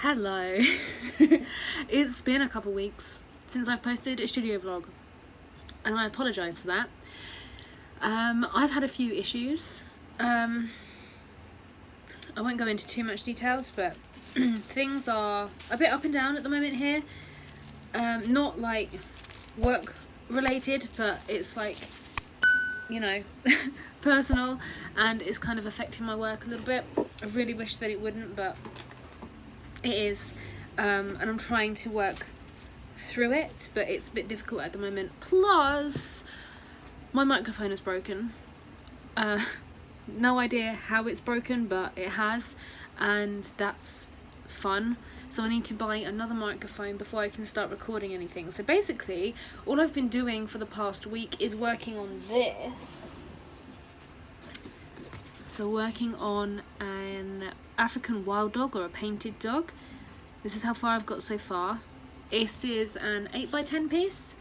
Hello. It's been a couple weeks since I've posted a studio vlog and I apologise for that. I've had a few issues. I won't go into too much details, but things are a bit up and down at the moment here. Not like work related, but it's like, you know, personal, and it's kind of affecting my work a little bit. I really wish that it wouldn't, but it is, and I'm trying to work through it, but it's a bit difficult at the moment. Plus, my microphone is broken. No idea how it's broken, but it has, and that's fun. So I need to buy another microphone before I can start recording anything. So basically, all I've been doing for the past week is working on this. So working on an African wild dog, or a painted dog. This is how far I've got so far. This is an 8x10 piece,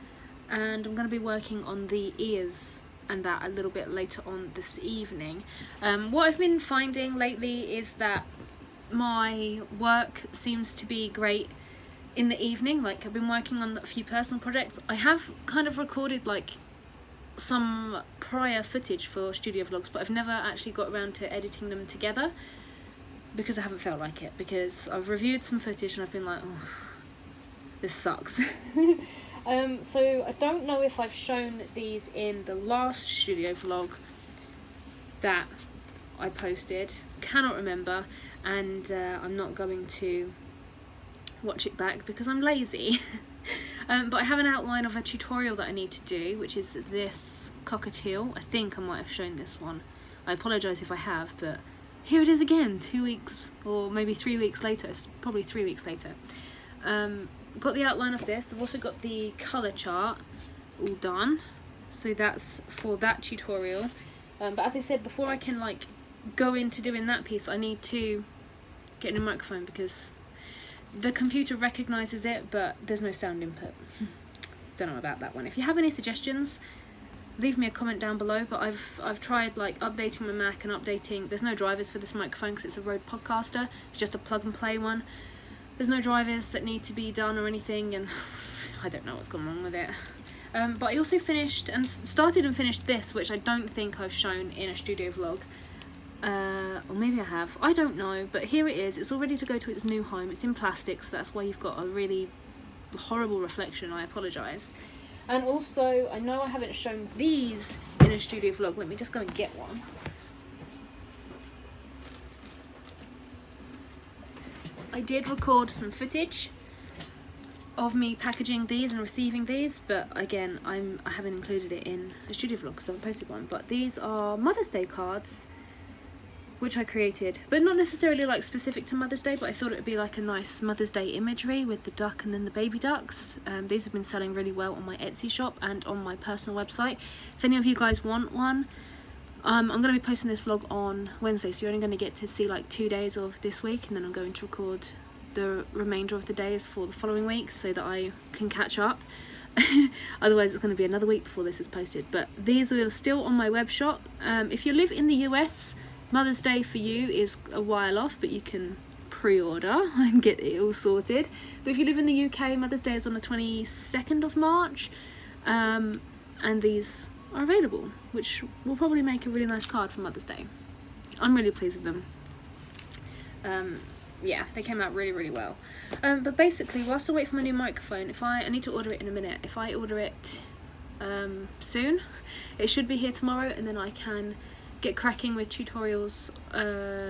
and I'm going to be working on the ears and that a little bit later on this evening. What I've been finding lately is that my work seems to be great in the evening. Like, I've been working on a few personal projects. I have kind of recorded like some prior footage for studio vlogs, but I've never actually got around to editing them together because I haven't felt like it, because I've reviewed some footage and I've been like, oh, this sucks. So I don't know if I've shown these in the last studio vlog that I posted, cannot remember, and I'm not going to watch it back because I'm lazy. But I have an outline of a tutorial that I need to do, which is this cockatiel. I think I might have shown this one. I apologise if I have, but here it is again, 2 weeks or maybe 3 weeks later. It's probably 3 weeks later. Got the outline of this. I've also got the colour chart all done, so that's for that tutorial. But as I said, before I can like go into doing that piece, I need to get a new microphone because the computer recognises it, but there's no sound input. Don't know about that one. If you have any suggestions, leave me a comment down below. But I've tried like updating my Mac and updating. There's no drivers for this microphone because it's a Rode Podcaster. It's just a plug and play one. There's no drivers that need to be done or anything, and I don't know what's gone wrong with it. But I also started and finished this, which I don't think I've shown in a studio vlog. Or maybe I have, I don't know, but here it is. It's all ready to go to its new home. It's in plastic, so that's why you've got a really horrible reflection. I apologise. And also, I know I haven't shown these in a studio vlog. Let me just go and get one. I did record some footage of me packaging these and receiving these, but again, I haven't included it in the studio vlog because I haven't posted one. But these are Mother's Day cards, which I created, but not necessarily like specific to Mother's Day, but I thought it would be like a nice Mother's Day imagery with the duck and then the baby ducks. These have been selling really well on my Etsy shop and on my personal website. If any of you guys want one, I'm going to be posting this vlog on Wednesday, so you're only going to get to see like 2 days of this week, and then I'm going to record the remainder of the days for the following week so that I can catch up. Otherwise it's going to be another week before this is posted. But these are still on my web shop. If you live in the US, Mother's Day for you is a while off, but you can pre-order and get it all sorted. But if you live in the UK, Mother's Day is on the 22nd of March, and these are available, which will probably make a really nice card for Mother's Day. I'm really pleased with them. Yeah, they came out really, really well. But basically, whilst I wait for my new microphone, I need to order it in a minute. If I order it soon, it should be here tomorrow, and then I can get cracking with tutorials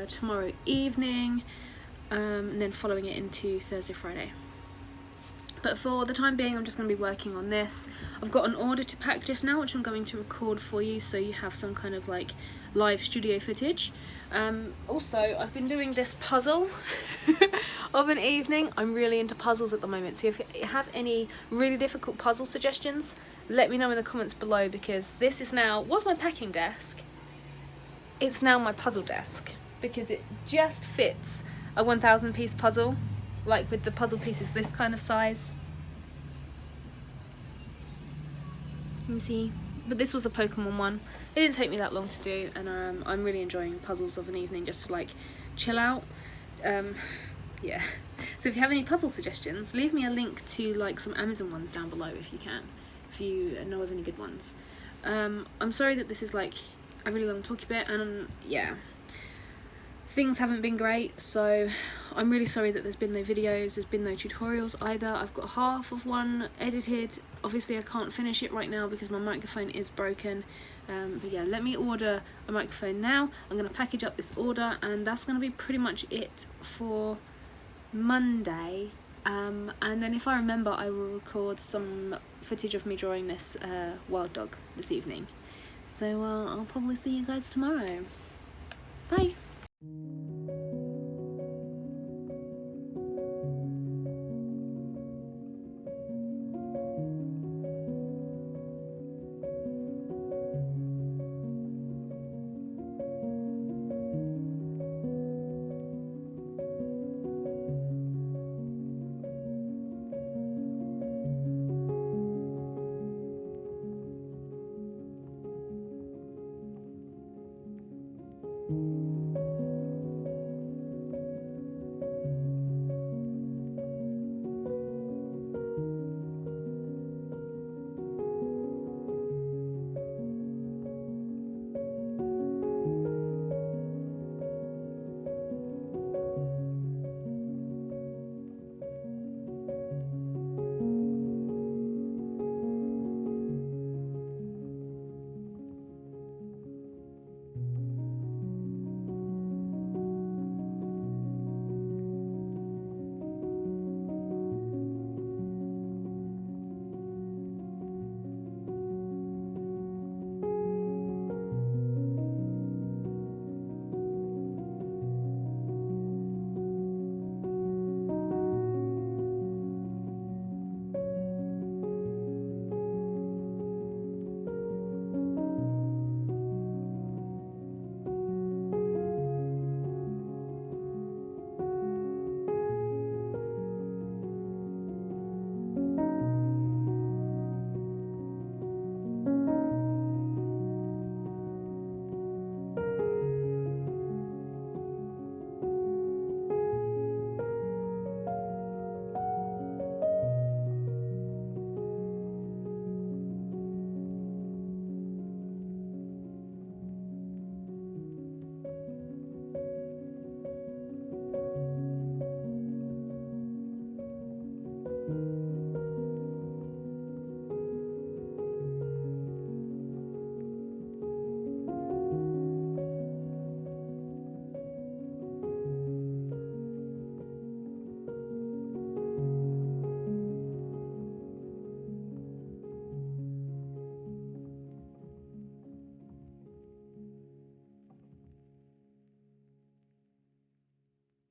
tomorrow evening, and then following it into Thursday, Friday. But for the time being, I'm just going to be working on this. I've got an order to pack just now, which I'm going to record for you, so you have some kind of like live studio footage. Also, I've been doing this puzzle of an evening. I'm really into puzzles at the moment, so if you have any really difficult puzzle suggestions, let me know in the comments below, because this is now, was my packing desk. It's now my puzzle desk, because it just fits a 1,000 piece puzzle, like with the puzzle pieces this kind of size. You can see, but this was a Pokemon one. It didn't take me that long to do, and I'm really enjoying puzzles of an evening just to like chill out. Yeah. So if you have any puzzle suggestions, leave me a link to like some Amazon ones down below if you can, if you know of any good ones. I'm sorry that this is like a really long talky bit, and yeah, things haven't been great, so I'm really sorry that there's been no videos, there's been no tutorials either. I've got half of one edited. Obviously I can't finish it right now because my microphone is broken, but yeah, let me order a microphone now. I'm going to package up this order, and that's going to be pretty much it for Monday. And then if I remember, I will record some footage of me drawing this wild dog this evening. So I'll probably see you guys tomorrow. Bye!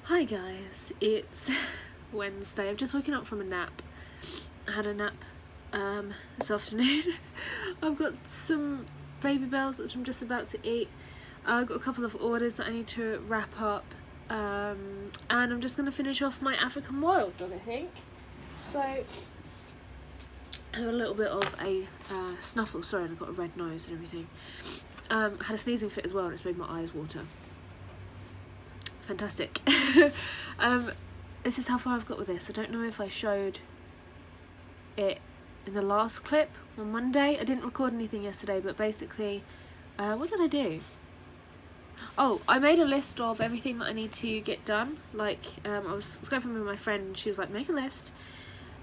Hi guys, it's Wednesday. I've just woken up from a nap. I had a nap this afternoon. I've got some baby bells which I'm just about to eat. I've got a couple of orders that I need to wrap up, and I'm just going to finish off my African wild dog, I think. So I have a little bit of a snuffle, sorry, and I've got a red nose and everything. I had a sneezing fit as well, and it's made my eyes water. Fantastic. This is how far I've got with this. I don't know if I showed it in the last clip on Monday. I didn't record anything yesterday, but basically, what did I do? Oh, I made a list of everything that I need to get done. Like, I was scraping with my friend and she was like, make a list.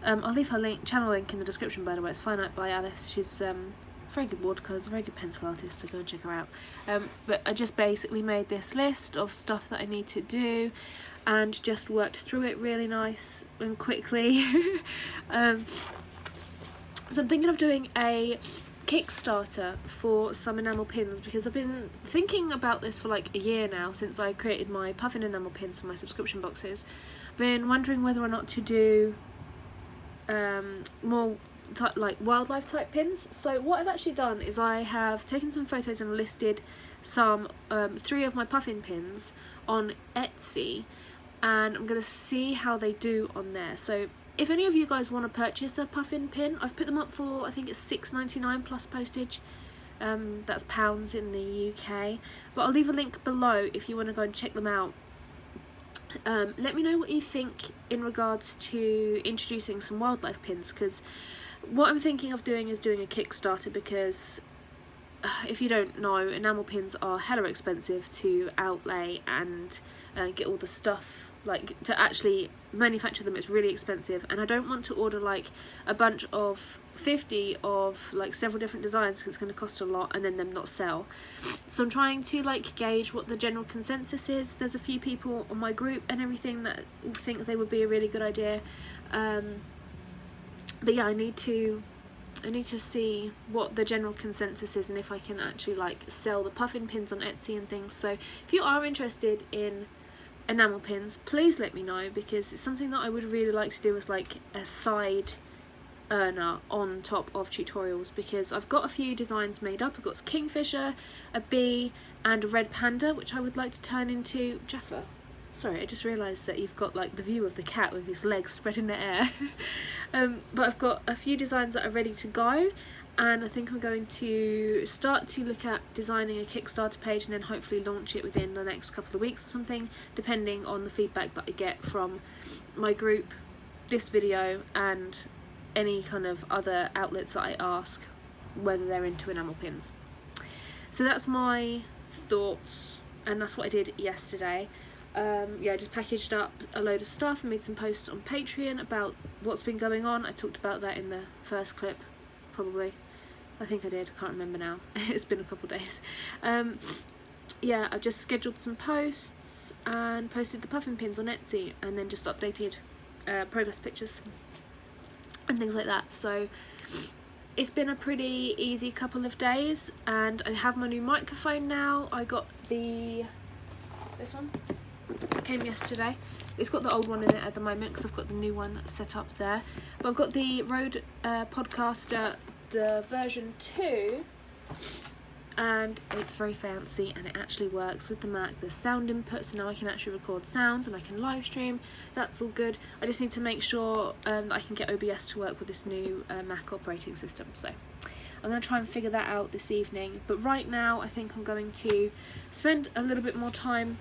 I'll leave her channel link in the description, by the way. It's Fine Art by Alice. She's very good watercolours, a very good pencil artist, so go and check her out. But I just basically made this list of stuff that I need to do and just worked through it really nice and quickly. So I'm thinking of doing a Kickstarter for some enamel pins, because I've been thinking about this for like a year now, since I created my puffin enamel pins for my subscription boxes. Been wondering whether or not to do more like wildlife type pins. So what I've actually done is I have taken some photos and listed some 3 of my puffin pins on Etsy, and I'm going to see how they do on there. So if any of you guys want to purchase a puffin pin, I've put them up for, I think it's £6.99 plus postage. That's pounds in the UK, but I'll leave a link below if you want to go and check them out. Let me know what you think in regards to introducing some wildlife pins, because what I'm thinking of doing is doing a Kickstarter, because if you don't know, enamel pins are hella expensive to outlay and get all the stuff, like to actually manufacture them. It's really expensive, and I don't want to order like a bunch of 50 of like several different designs, because it's going to cost a lot and then them not sell. So I'm trying to like gauge what the general consensus is. There's a few people on my group and everything that think they would be a really good idea, but yeah, I need to see what the general consensus is and if I can actually like sell the puffin pins on Etsy and things. So if you are interested in enamel pins, please let me know, because it's something that I would really like to do as like a side earner on top of tutorials, because I've got a few designs made up. I've got a kingfisher, a bee and a red panda, which I would like to turn into Jaffa. Sorry, I just realised that you've got like the view of the cat with his legs spread in the air. But I've got a few designs that are ready to go, and I think I'm going to start to look at designing a Kickstarter page and then hopefully launch it within the next couple of weeks or something, depending on the feedback that I get from my group, this video and any kind of other outlets that I ask whether they're into enamel pins. So that's my thoughts, and that's what I did yesterday. Yeah, I just packaged up a load of stuff and made some posts on Patreon about what's been going on. I talked about that in the first clip, probably. I think I did, I can't remember now. It's been a couple of days. Yeah, I've just scheduled some posts and posted the puffin pins on Etsy, and then just updated progress pictures and things like that. So it's been a pretty easy couple of days, and I have my new microphone now. I got this one. It came yesterday. It's got the old one in it at the moment because I've got the new one set up there. But I've got the Rode Podcaster, the version 2, and it's very fancy and it actually works with the Mac. There's sound input, so now I can actually record sound and I can live stream. That's all good. I just need to make sure that I can get OBS to work with this new Mac operating system. So I'm going to try and figure that out this evening. But right now I think I'm going to spend a little bit more time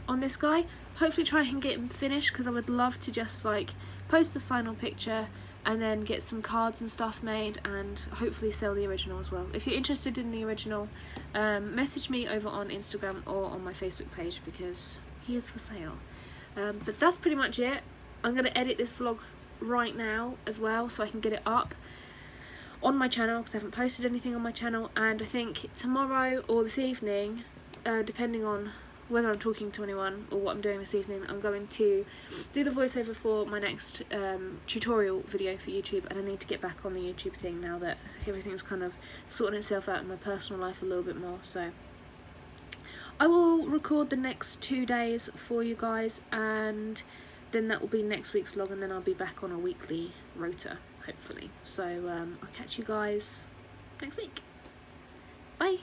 on this guy, hopefully try and get him finished, because I would love to just like post the final picture and then get some cards and stuff made and hopefully sell the original as well. If you're interested in the original, message me over on Instagram or on my Facebook page, because he is for sale. But that's pretty much it. I'm going to edit this vlog right now as well so I can get it up on my channel, because I haven't posted anything on my channel, and I think tomorrow or this evening, depending on whether I'm talking to anyone or what I'm doing this evening, I'm going to do the voiceover for my next tutorial video for YouTube, and I need to get back on the YouTube thing now that everything's kind of sorting itself out in my personal life a little bit more. So I will record the next 2 days for you guys, and then that will be next week's vlog, and then I'll be back on a weekly rota, hopefully. So I'll catch you guys next week. Bye!